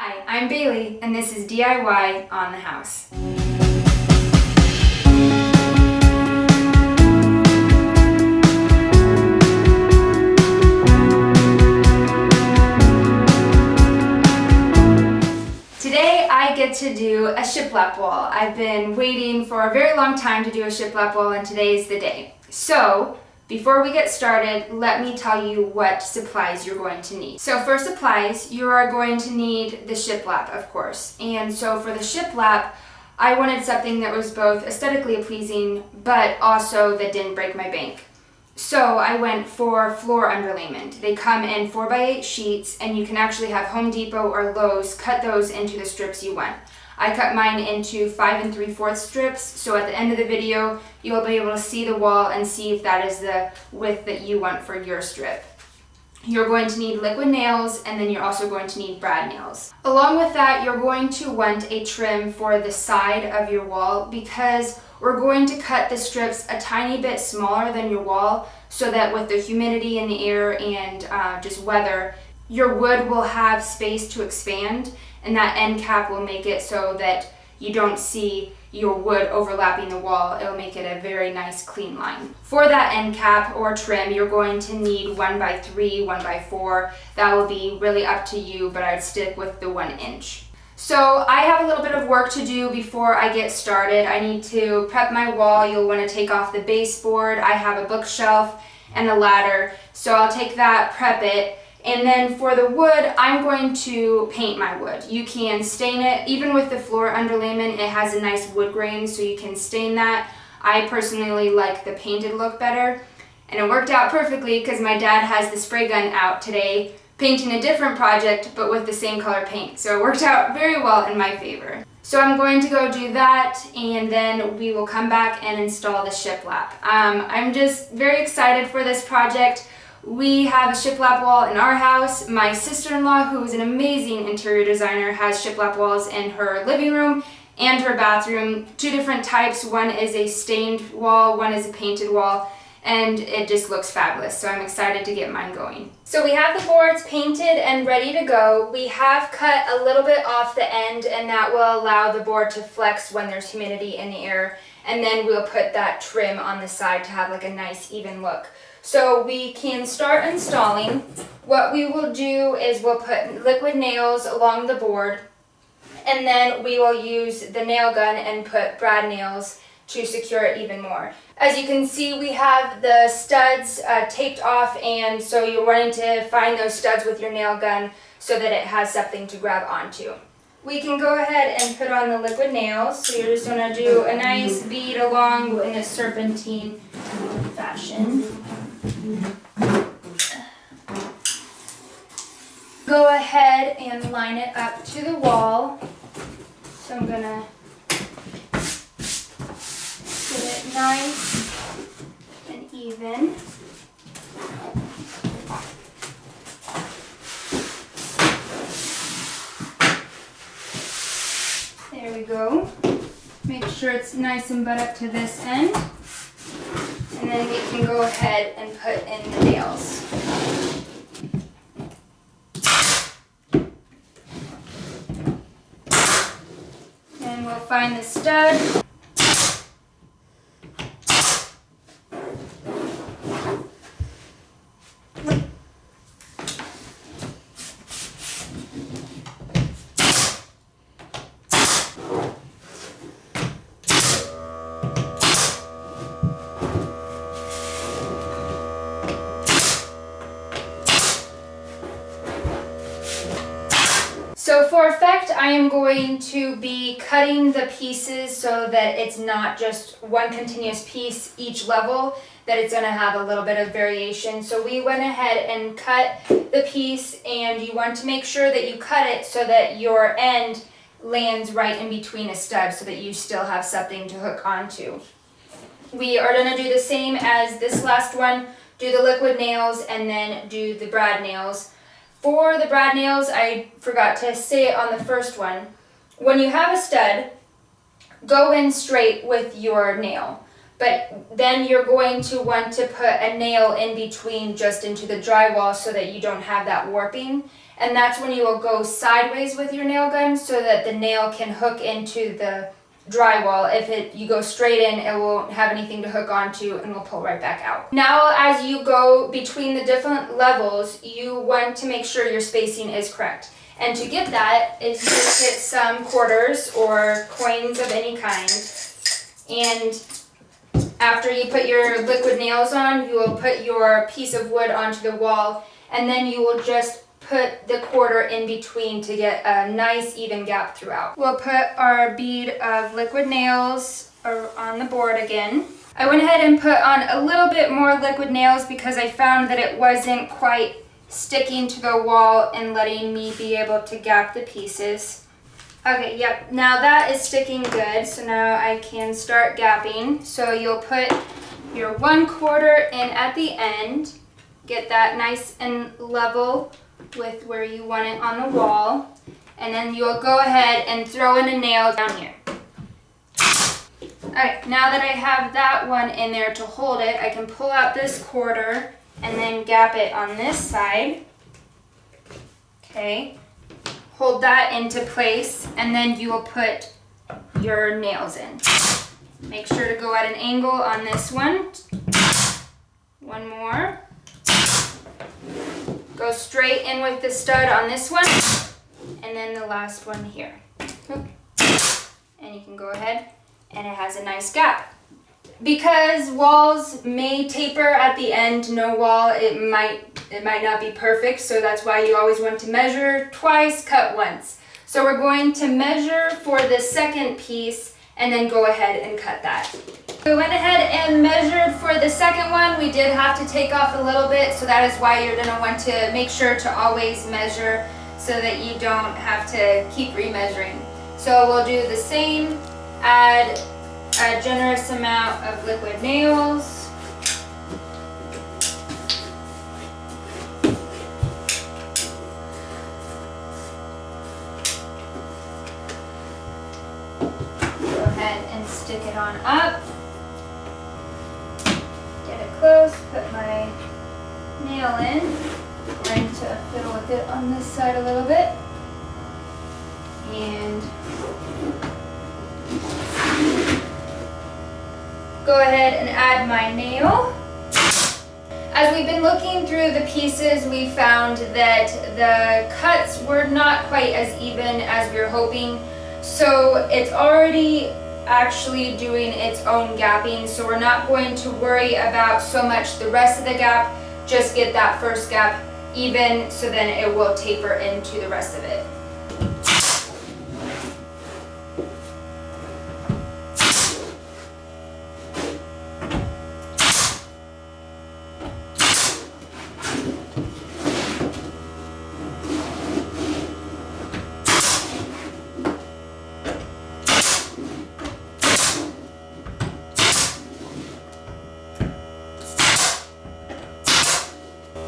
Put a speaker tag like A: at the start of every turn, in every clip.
A: Hi, I'm Bailey, and this is DIY on the house. Today I get to do a shiplap wall. I've been waiting for a very long time to do a shiplap wall, and today's the day. So, before we get started, let me tell you what supplies you're going to need. So for supplies, you are going to need the shiplap, of course. And so for the shiplap, I wanted something that was both aesthetically pleasing, but also that didn't break my bank. So I went for floor underlayment. They come in 4x8 sheets, and you can actually have Home Depot or Lowe's cut those into the strips you want. I cut mine into 5 3/4 strips, so at the end of the video, you'll be able to see the wall and see if that is the width that you want for your strip. You're going to need liquid nails, and then you're also going to need brad nails. Along with that, you're going to want a trim for the side of your wall because we're going to cut the strips a tiny bit smaller than your wall so that with the humidity in the air and just weather, your wood will have space to expand, and that end cap will make it so that you don't see your wood overlapping the wall. It'll make it a very nice clean line. For that end cap or trim, you're going to need 1x3, 1x4. That will be really up to you, but I'd stick with the 1 inch. So I have a little bit of work to do before I get started. I need to prep my wall. You'll want to take off the baseboard. I have a bookshelf and a ladder, so I'll take that, prep it. And then for the wood, I'm going to paint my wood. You can stain it. Even with the floor underlayment, it has a nice wood grain, so you can stain that. I personally like the painted look better. And it worked out perfectly because my dad has the spray gun out today, painting a different project, but with the same color paint. So it worked out very well in my favor. So I'm going to go do that, and then we will come back and install the shiplap. I'm just very excited for this project. We have a shiplap wall in our house. My sister-in-law, who is an amazing interior designer, has shiplap walls in her living room and her bathroom. 2 different types. One is a stained wall, one is a painted wall, and it just looks fabulous. So I'm excited to get mine going. So we have the boards painted and ready to go. We have cut a little bit off the end, and that will allow the board to flex when there's humidity in the air. And then we'll put that trim on the side to have like a nice even look. So we can start installing. What we will do is we'll put liquid nails along the board, and then we will use the nail gun and put brad nails to secure it even more. As you can see, we have the studs taped off, and so you're wanting to find those studs with your nail gun so that it has something to grab onto. We can go ahead and put on the liquid nails. So you're just going to do a nice bead along in a serpentine fashion. Go ahead and line it up to the wall. So I'm going to get it nice and even. There we go. Make sure it's nice and butt up to this end. And then we can go ahead and put in the nails. And we'll find the stud. So for effect, I am going to be cutting the pieces so that it's not just one continuous piece each level, that it's going to have a little bit of variation. So we went ahead and cut the piece, and you want to make sure that you cut it so that your end lands right in between a stud so that you still have something to hook onto. We are going to do the same as this last one, do the liquid nails and then do the brad nails. For the brad nails, I forgot to say it on the first one. When you have a stud, go in straight with your nail. But then you're going to want to put a nail in between just into the drywall so that you don't have that warping. and that's when you will go sideways with your nail gun so that the nail can hook into the drywall. If you go straight in, it won't have anything to hook onto and will pull right back out. Now, as you go between the different levels, you want to make sure your spacing is correct. And to get that is you get some quarters or coins of any kind, and after you put your liquid nails on, you will put your piece of wood onto the wall, and then you will just put the quarter in between to get a nice even gap throughout. We'll put our bead of liquid nails on the board again. I went ahead and put on a little bit more liquid nails because I found that it wasn't quite sticking to the wall and letting me be able to gap the pieces. Okay, yep, now that is sticking good, so now I can start gapping. So you'll put your 1/4 in at the end, get that nice and level with where you want it on the wall, and then you'll go ahead and throw in a nail down here. Alright, now that I have that one in there to hold it, I can pull out this 1/4 and then gap it on this side. Okay, hold that into place, and then you will put your nails in. Make sure to go at an angle on this one. One more. Go straight in with the stud on this one, and then the last one here. And you can go ahead, and it has a nice gap. Because walls may taper at the end, no wall, it might not be perfect, so that's why you always want to measure twice, cut once. So we're going to measure for the second piece and then go ahead and cut that. We went ahead and measured for the second one. We did have to take off a little bit, so that is why you're going to want to make sure to always measure so that you don't have to keep remeasuring. So we'll do the same, add a generous amount of liquid nails. Go ahead and stick it on up. Get it close, put my nail in. I'm going to fiddle with it on this side a little bit. And go ahead and add my nail. As we've been looking through the pieces, we found that the cuts were not quite as even as we were hoping. So it's already actually doing its own gapping, so we're not going to worry about so much the rest of the gap. Just get that first gap even, so then it will taper into the rest of it.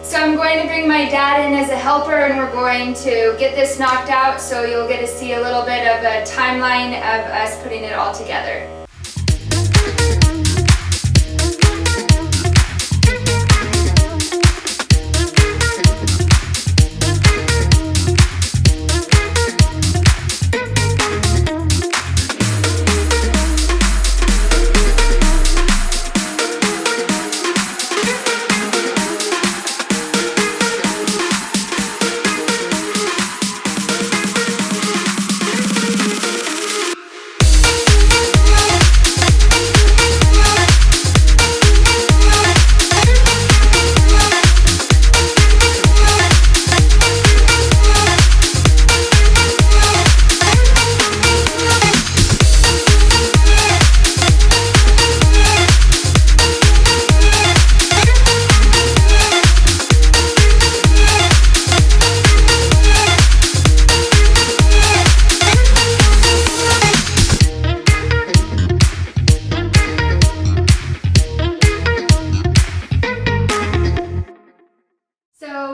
A: So I'm going to bring my dad in as a helper, and we're going to get this knocked out, so you'll get to see a little bit of a timeline of us putting it all together.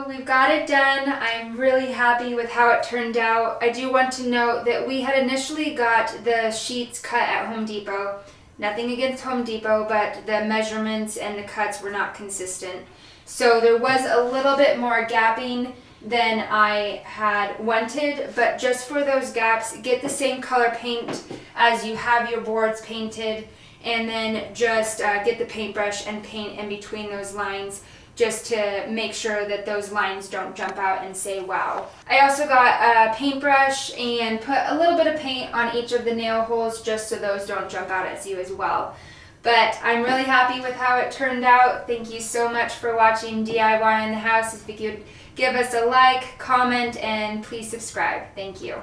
A: We've got it done. I'm really happy with how it turned out. I do want to note that we had initially got the sheets cut at Home Depot. Nothing against Home Depot, but the measurements and the cuts were not consistent. So there was a little bit more gapping than I had wanted, but just for those gaps, get the same color paint as you have your boards painted, and then just get the paintbrush and paint in between those lines just to make sure that those lines don't jump out and say wow. I also got a paintbrush and put a little bit of paint on each of the nail holes just so those don't jump out at you as well. But I'm really happy with how it turned out. Thank you so much for watching DIY in the house. If you could give us a like, comment, and please subscribe. Thank you.